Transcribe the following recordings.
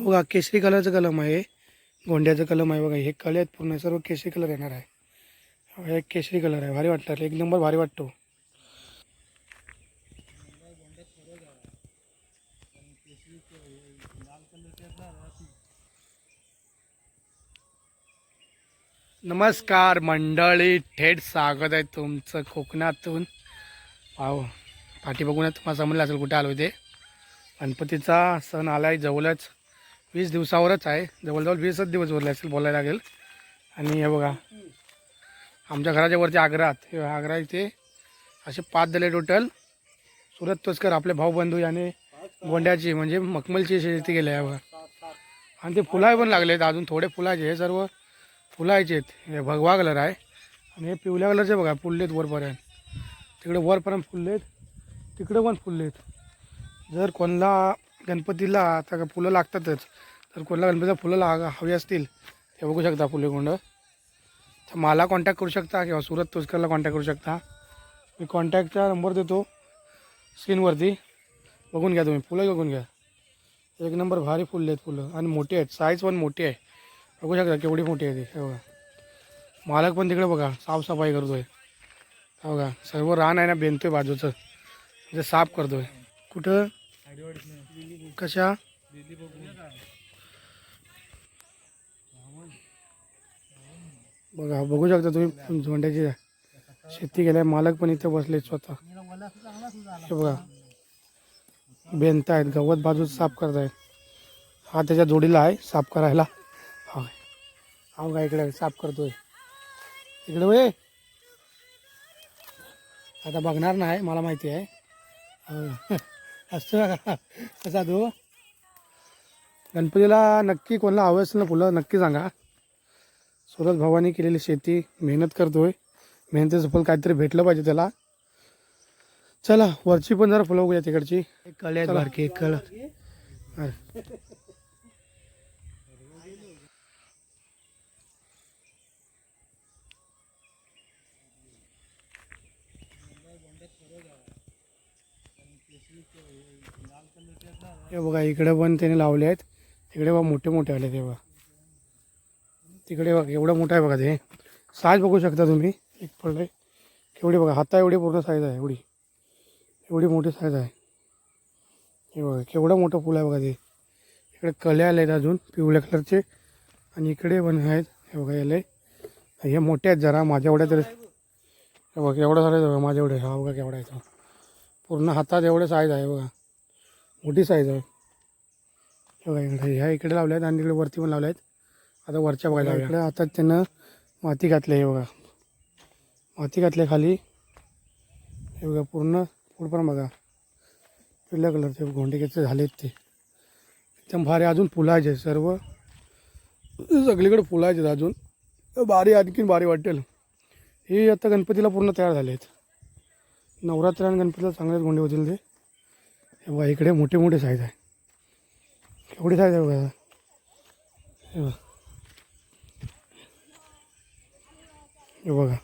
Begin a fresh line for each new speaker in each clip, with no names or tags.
बघा केशरी कलरचं कलम आहे, गोंड्याचं कलम आहे बघा. हे कळे आहेत पूर्ण सर्व केशरी कलर येणार आहे. हा एक केशरी कलर आहे, भारी वाटतं, एक नंबर भारी वाटतो. नमस्कार मंडळी, थेट स्वागत आहे तुमचं कोकणातून. पाव पाठी बघूनच तुम्हाला समजलं असेल कुठे आलो. ते गणपतीचा सण आला आहे जवळच, 20 दिवसावरच आहे, जवळजवळ 20च दिवस उरले असेल बोलायला लागेल. आणि हे बघा आमच्या घराच्या वरती आग्रात, हे आग्रा इथे असे 5 झाले टोटल. सुरत तोसकर आपले भाऊबंधू याने गोंड्याची म्हणजे मखमलची शेती केली आहे बघा. आणि ते फुलाय पण लागले आहेत, अजून थोडे फुलायचे, हे सर्व फुलायचे आहेत. हे भगवा कलर आहे आणि हे पिवळ्या कलरचे बघा फुललेत वरपर्यंत, तिकडे वरपर्यंत फुललेत, तिकडे पण फुललेत. जर कोणाला गणपतीला आता फुलं लागतातच, तर कोणाला गणपतीला फुलं हवी असतील ते बघू शकता फुले कोंड, तर मला कॉन्टॅक्ट करू शकता किंवा सुरत तोसकरला कॉन्टॅक्ट करू शकता. मी कॉन्टॅक्टचा नंबर देतो स्क्रीनवरती, बघून घ्या तुम्ही, फुलं बघून घ्या. एक नंबर भारी फुलले आहेत फुलं आणि मोठी आहेत, साईज पण मोठी आहे, बघू शकता केवढी मोठी आहे ती. बघा मालक पण तिकडे बघा साफसफाई करतोय. बघा सर्व रान आहे ना बेनतोय बाजूचं, म्हणजे साफ करतोय. कुठं कशा बघा, बघू शकता तुम्ही झोंड्याची शेती केली आहे. मालक पण इथे बसले स्वतः, हे बघा बेनतायत, गवत बाजूच साफ करतायत. हा त्याच्या जोडीला आहे साफ करायला. हा हा बघा इकडे साफ करतोय, इकडे वे आता बघणार नाही, मला माहिती आहे. असतो का कसा तो. गणपतीला नक्की कोणाला हवं असेल ना फुलं नक्की सांगा. सुरत भावानी केलेली शेती, मेहनत करतोय, मेहनतीचं फळ काहीतरी भेटलं पाहिजे त्याला. चला वरची पण जरा फुलं बघूया तिकडची. कळे आहेत बारकी, एक कळ. हे बघा इकडे पण त्याने लावले आहेत, तिकडे बघा मोठे मोठे आले ते बघा, तिकडे बघा एवढं मोठं आहे बघा. ते साईज बघू शकता तुम्ही, एक फळ केवढी बघा, हाता एवढी पूर्ण साईज आहे, एवढी एवढी मोठी साईज आहे. हे बघा केवढं मोठं फुल आहे बघा ते. इकडे कळे आले आहेत अजून पिवळ्या कलरचे, आणि इकडे पण आहेत. हे बघा याले, हे मोठे आहेत जरा माझ्या एवढ्या तरी. हे बघा एवढं झालं बघा माझ्या एवढे. हा बघा केवढा आहे तो, पूर्ण हातात एवढे साईज आहे बघा, मोठी साईज आहे. हे बघा इकडे, ह्या इकडे लावल्या आहेत आणि इकडे वरती पण लावल्या आहेत. आता वरच्या बघायला इकडे हातात त्यानं माती घातली. हे बघा माती घातली खाली, हे बघा पूर्ण पुढं बघा पिवळ्या कलरचे गोंडे झालेत ते, एकदम भारी. अजून फुलायचे सर्व, सगळीकडे फुलायचे अजून, भारी आणखीन भारी वाटेल. हे आता गणपतीला पूर्ण तयार झाले आहेत. नवरात्र आणि गणपतीला चांगलेच गोंडे होतील ते. हे बघा इकडे मोठे मोठे साईज आहे, केवढी साईज आहे बघा. हे बघा, हे बघा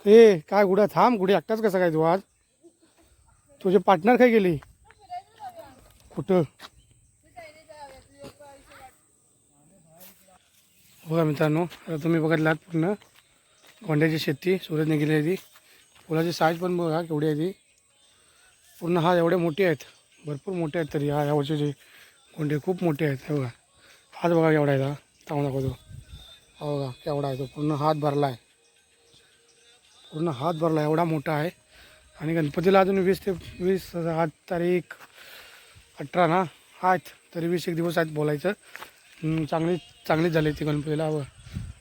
ए काय कुठं थांब, कुठे एकटाच कसा काय तू आज, तुझे पार्टनर काय गेली कुठं. बघा मित्रांनो, आता तुम्ही बघितलात पूर्ण गोंड्याची शेती सुरतने केली आहे. ती फुलाची साईज पण बघा केवढी आहे ती, पूर्ण हा एवढे मोठे आहेत, भरपूर मोठे आहेत. तरी या वर्षीचे गोंडे खूप मोठे आहेत. हे बघा हात बघा केवढा आहे, थांबू नको तो. हा बघा केवढा आहे तो, पूर्ण हात भरला आहे, पूर्ण हात भरला एवढा मोठा आहे. आणि गणपतीला अजून 20 आज तारीख 18 ना आहेत, तरी 20 एक दिवस आहेत बोलायचं. चांगलीच झाली ती गणपतीला.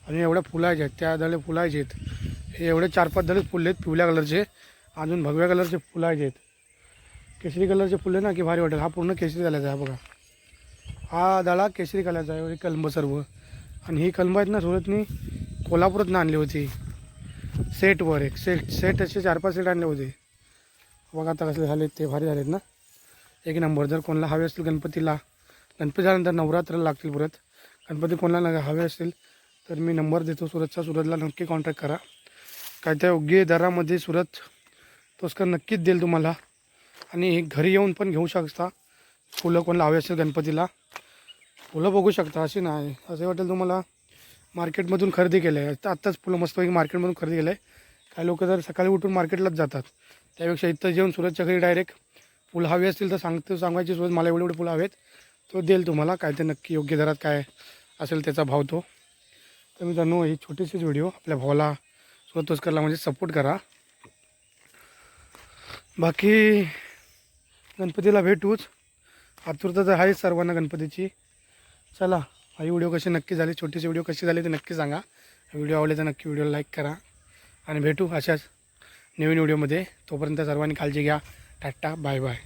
आणि एवढ्या फुलायचे आहेत, त्या दळे फुलायचे आहेत. हे एवढे 4-5 दळे फुलले आहेत पिवळ्या कलरचे, अजून भगव्या कलरचे फुलायचे आहेत. केशरी कलरचे फुले ना की भारी वाटेल. हा पूर्ण केशरी झाल्याचा आहे बघा, हा दळा केशरी कलरचा आहे. ही कलमं सर्व, आणि ही कलमं आहेत ना सुरतनी कोल्हापूरातनं आणली होती सेटवर. एक सेट असे 4-5 सेट आणले होते बघा. आता कसले झालेत ते, भारी झालेत ना, एक नंबर. जर कोणाला हवे असतील गणपतीला गणपती झाल्यानंतर नवरात्र लागतील परत. गणपती कोणाला हवे असतील तर मी नंबर देतो सुरतचा, सुरतला नक्की कॉन्टॅक्ट करा. काय त्या योग्य दरामध्ये सुरत तोसकर नक्कीच देईल तुम्हाला. आणि घरी येऊन पण घेऊ शकता. फुलं कोणाला हवे असेल गणपतीला फुलं बघू शकता. अशी नाही असं वाटेल तुम्हाला मार्केटमधून खरेदी केलं आहे. आत्ताच फुलं मस्तपैकी मार्केटमधून खरेदी केलं आहे. काही लोक जर सकाळी उठून मार्केटलाच जातात, त्यापेक्षा इथं जेवून सुरतच्या घरी डायरेक्ट फुलं हवी असतील तर सांगायची सोबत मला एवढे फुलं हवेत, तो देईल तुम्हाला. काय ते नक्की योग्य दरात काय असेल त्याचा भाव तो. तर मित्रांनो ही छोटीशीच व्हिडिओ आपल्या भावाला सुरत तोसकरला म्हणजे सपोर्ट करा. बाकी गणपतीला भेटूच, आतुरता तर आहेच सर्वांना गणपतीची. चला ही व्हिडिओ कशी नक्की झाली, छोटीशी व्हिडिओ कशी झाली ते नक्की सांगा. व्हिडिओ आवडले तर नक्की व्हिडिओला लाईक करा आणि भेटू अशाच नवीन व्हिडिओमध्ये. तोपर्यंत सर्वांनी काळजी घ्या. Tata bye bye.